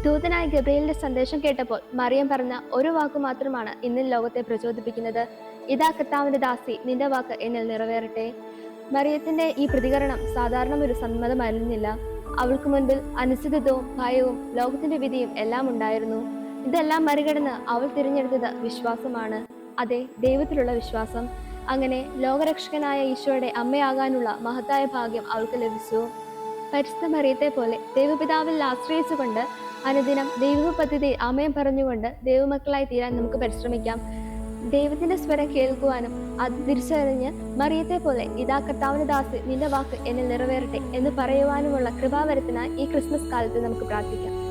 ദൂതനായ ഗബ്രിയേലിന്റെ സന്ദേശം കേട്ടപ്പോൾ മറിയം പറഞ്ഞ ഒരു വാക്ക് മാത്രമാണ് ഇന്ന് ലോകത്തെ പ്രചോദിപ്പിക്കുന്നത്. ഇതാ കർത്താവിന്റെ ദാസി, നിന്റെ വാക്ക് എന്നിൽ നിറവേറട്ടെ. മറിയത്തിന്റെ ഈ പ്രതികരണം സാധാരണ ഒരു സമ്മതമായിരുന്നില്ല. അവൾക്ക് മുൻപിൽ അനിശ്ചിതത്വവും ഭയവും ലോകത്തിന്റെ വിധിയും എല്ലാം ഉണ്ടായിരുന്നു. ഇതെല്ലാം മറികടന്ന് അവൾ തിരഞ്ഞെടുത്തത് വിശ്വാസമാണ്. അതെ, ദൈവത്തിലുള്ള വിശ്വാസം. അങ്ങനെ ലോകരക്ഷകനായ ഈശോയുടെ അമ്മയാകാനുള്ള മഹത്തായ ഭാഗ്യം അവൾക്ക് ലഭിച്ചു. പരിശുദ്ധ മറിയത്തെ പോലെ ദൈവപിതാവിൽ ആശ്രയിച്ചുകൊണ്ട് അനുദിനം ദൈവ പദ്ധതി ആമയം പറഞ്ഞുകൊണ്ട് ദൈവമക്കളായി തീരാൻ നമുക്ക് പരിശ്രമിക്കാം. ദൈവത്തിന്റെ സ്വരം കേൾക്കുവാനും അത് തിരിച്ചറിഞ്ഞ് മറിയത്തെ പോലെ ഇതാ കർത്താവിന്റെ ദാസി, നിന്റെ വാക്ക് എന്നിൽ നിറവേറട്ടെ എന്ന് പറയുവാനുമുള്ള കൃപാവരത്തിനായി ഈ ക്രിസ്മസ് കാലത്ത് നമുക്ക് പ്രാർത്ഥിക്കാം.